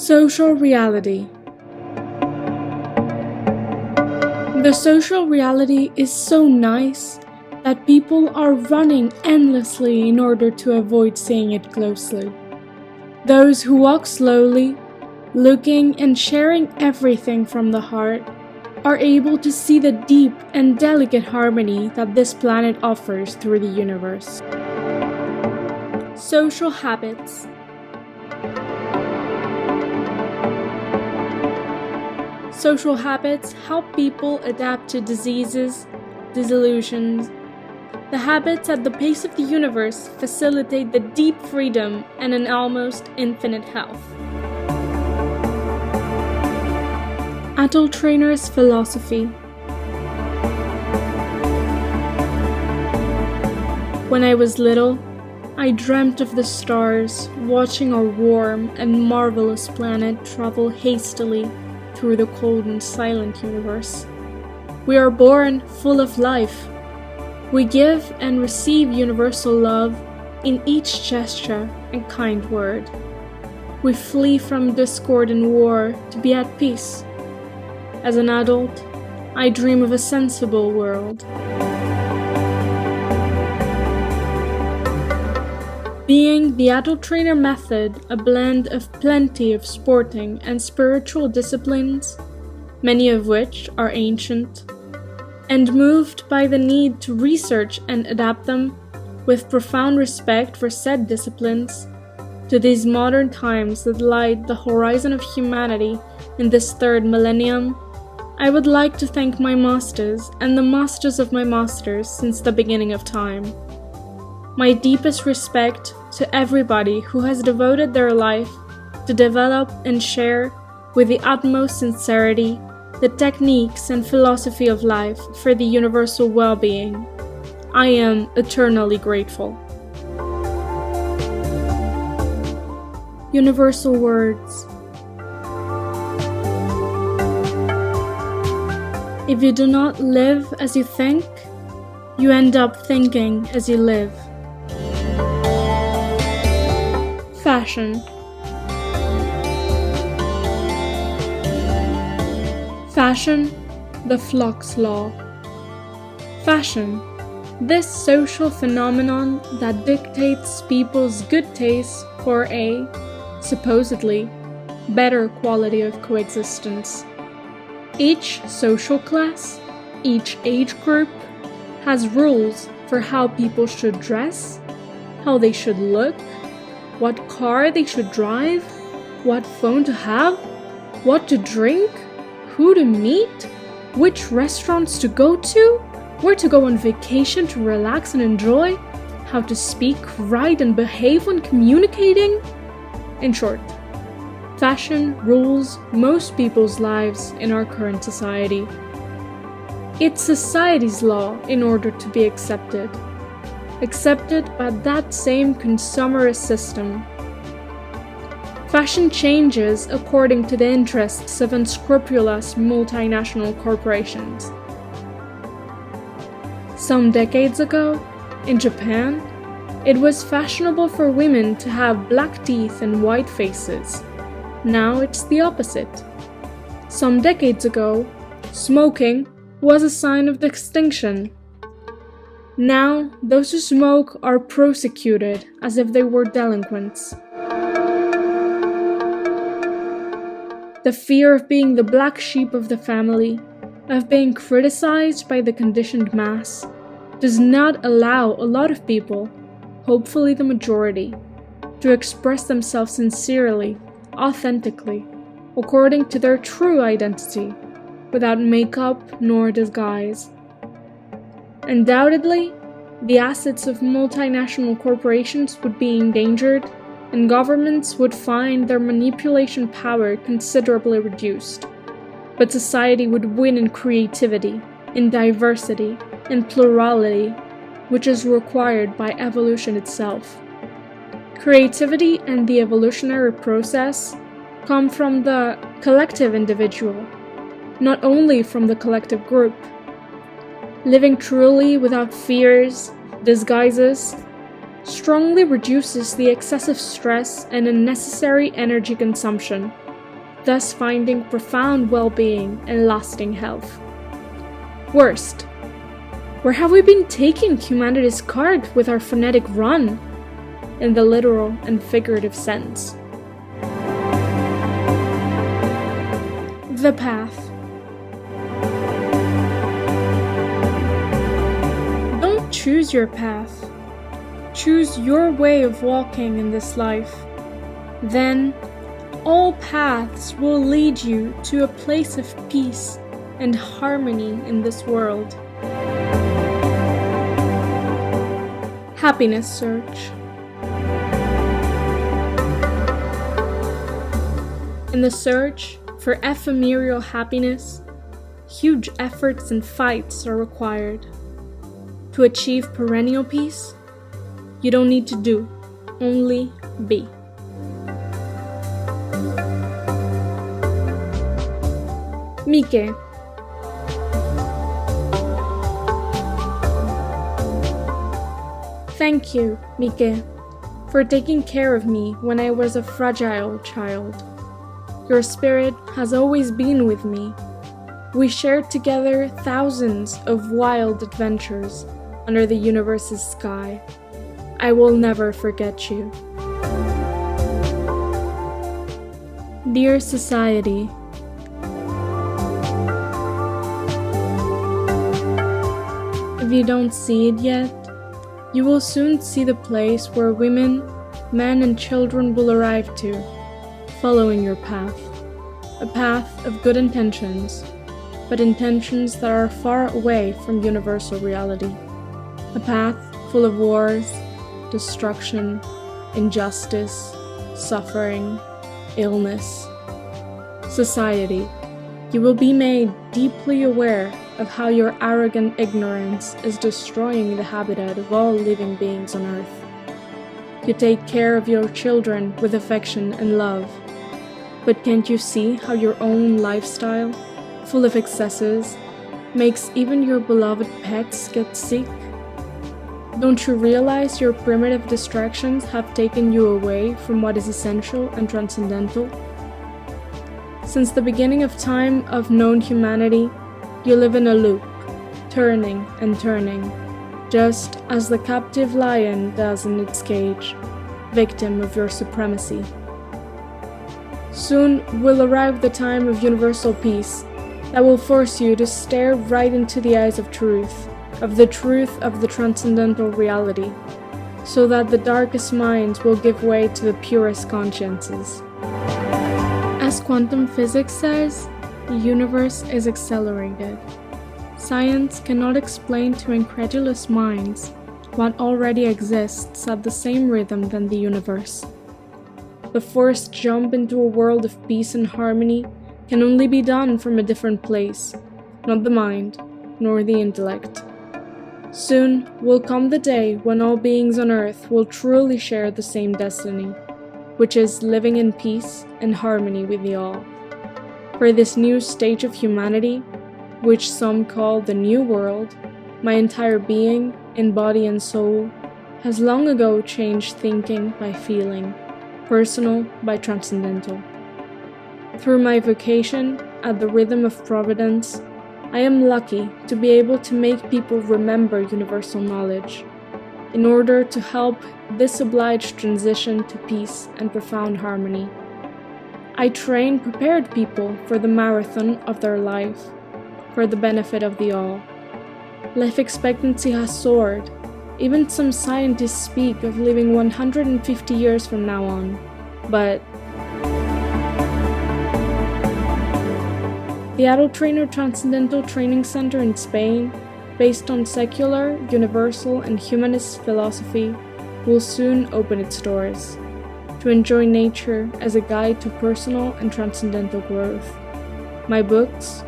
Social reality. The social reality is so nice that people are running endlessly in order to avoid seeing it closely. Those who walk slowly, looking and sharing everything from the heart, are able to see the deep and delicate harmony that this planet offers through the universe. Social habits. Social habits help people adapt to diseases, disillusions. The habits at the base of the universe facilitate the deep freedom and an almost infinite health. AtelTrainer's philosophy. When I was little, I dreamt of the stars, watching our warm and marvelous planet travel hastily through the cold and silent universe. We are born full of life. We give and receive universal love in each gesture and kind word. We flee from discord and war to be at peace. As an adult, I dream of a sensible world. Being the AtelTrainer method a blend of plenty of sporting and spiritual disciplines, many of which are ancient, and moved by the need to research and adapt them with profound respect for said disciplines to these modern times that light the horizon of humanity in this third millennium, I would like to thank my masters and the masters of my masters since the beginning of time. My deepest respect to everybody who has devoted their life to develop and share with the utmost sincerity the techniques and philosophy of life for the universal well-being. I am eternally grateful. Universal words. If you do not live as you think, you end up thinking as you live. Fashion. Fashion, the Flock's Law. Fashion, this social phenomenon that dictates people's good taste for a, supposedly, better quality of coexistence. Each social class, each age group, has rules for how people should dress, how they should look, what car they should drive, what phone to have, what to drink, who to meet, which restaurants to go to, where to go on vacation to relax and enjoy, how to speak, write, and behave when communicating. In short, fashion rules most people's lives in our current society. It's society's law in order to be accepted by that same consumerist system. Fashion changes according to the interests of unscrupulous multinational corporations. Some decades ago, in Japan, it was fashionable for women to have black teeth and white faces. Now it's the opposite. Some decades ago, smoking was a sign of distinction. Now, those who smoke are prosecuted as if they were delinquents. The fear of being the black sheep of the family, of being criticized by the conditioned mass, does not allow a lot of people, hopefully the majority, to express themselves sincerely, authentically, according to their true identity, without makeup nor disguise. Undoubtedly, the assets of multinational corporations would be endangered, and governments would find their manipulation power considerably reduced. But society would win in creativity, in diversity, in plurality, which is required by evolution itself. Creativity and the evolutionary process come from the collective individual, not only from the collective group. Living truly without fears, disguises, strongly reduces the excessive stress and unnecessary energy consumption thus finding profound well-being and lasting health. Worst, where have we been taking humanity's cart with our frenetic run, in the literal and figurative sense? The path. Don't choose your path. Choose your way of walking in this life. Then, all paths will lead you to a place of peace and harmony in this world. Happiness Search. In the search for ephemeral happiness, huge efforts and fights are required. To achieve perennial peace, you don't need to do, only be. Mike. Thank you, Mike, for taking care of me when I was a fragile child. Your spirit has always been with me. We shared together thousands of wild adventures under the universe's sky. I will never forget you. Dear Society, if you don't see it yet, you will soon see the place where women, men, and children will arrive to, following your path. A path of good intentions, but intentions that are far away from universal reality. A path full of wars, destruction, injustice, suffering, illness. Society, you will be made deeply aware of how your arrogant ignorance is destroying the habitat of all living beings on Earth. You take care of your children with affection and love, but can't you see how your own lifestyle, full of excesses, makes even your beloved pets get sick? Don't you realize your primitive distractions have taken you away from what is essential and transcendental? Since the beginning of time of known humanity, you live in a loop, turning and turning, just as the captive lion does in its cage, victim of your supremacy. Soon will arrive the time of universal peace that will force you to stare right into the eyes of the truth of the transcendental reality, so that the darkest minds will give way to the purest consciences. As quantum physics says, the universe is accelerated. Science cannot explain to incredulous minds what already exists at the same rhythm than the universe. The forced jump into a world of peace and harmony can only be done from a different place, not the mind, nor the intellect. Soon will come the day when all beings on Earth will truly share the same destiny, which is living in peace and harmony with the all. For this new stage of humanity, which some call the New World, my entire being, in body and soul, has long ago changed thinking by feeling, personal by transcendental. Through my vocation at the rhythm of providence, I am lucky to be able to make people remember universal knowledge, in order to help this obliged transition to peace and profound harmony. I train prepared people for the marathon of their life, for the benefit of the all. Life expectancy has soared. Even some scientists speak of living 150 years from now on, but the AtelTrainer Transcendental Training Center in Spain, based on secular, universal, and humanist philosophy, will soon open its doors to enjoy nature as a guide to personal and transcendental growth. My books,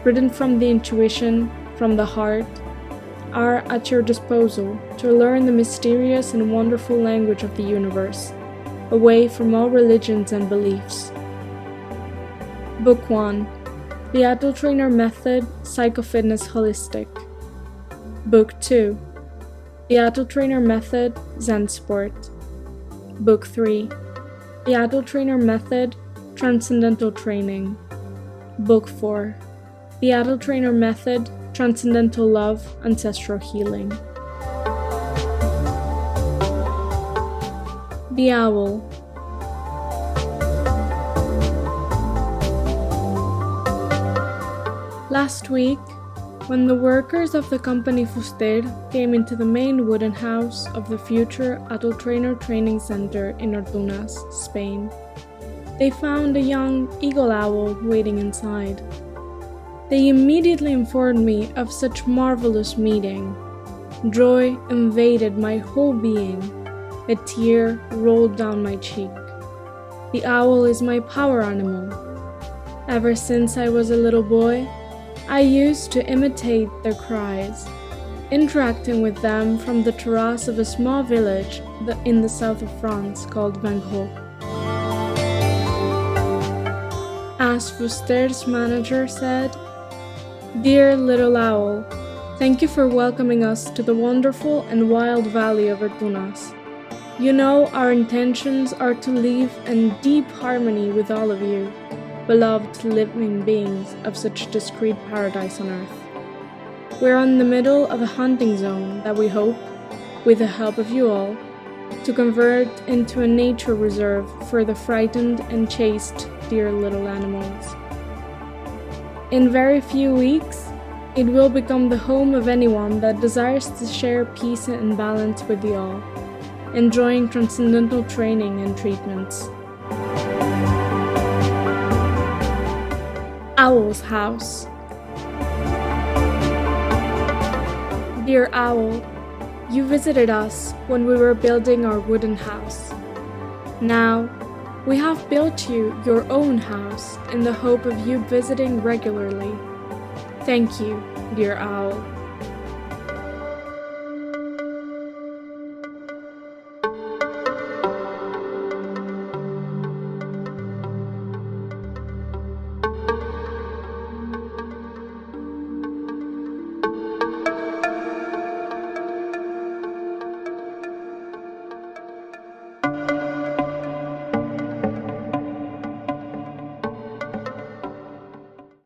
written from the intuition, from the heart, are at your disposal to learn the mysterious and wonderful language of the universe, away from all religions and beliefs. Book 1. The AtelTrainer Method, Psychofitness Holistic. Book 2. The AtelTrainer Method, Zen Sport. Book 3. The AtelTrainer Method, Transcendental Training. Book 4. The AtelTrainer Method, Transcendental Love, Ancestral Healing. The Owl. Last week, when the workers of the company Fuster came into the main wooden house of the future AtelTrainer Training Center in Ortunas, Spain, they found a young eagle owl waiting inside. They immediately informed me of such marvelous meeting. Joy invaded my whole being. A tear rolled down my cheek. The owl is my power animal. Ever since I was a little boy, I used to imitate their cries, interacting with them from the terrace of a small village in the south of France called Vengro. As Fuster's manager said, "Dear little owl, thank you for welcoming us to the wonderful and wild valley of Ortunas. You know our intentions are to live in deep harmony with all of you, beloved living beings of such discreet paradise on earth. We're in the middle of a hunting zone that we hope, with the help of you all, to convert into a nature reserve for the frightened and chaste dear little animals. In very few weeks, it will become the home of anyone that desires to share peace and balance with you all, enjoying transcendental training and treatments." Owl's House. Dear Owl, you visited us when we were building our wooden house. Now, we have built you your own house in the hope of you visiting regularly. Thank you, dear Owl.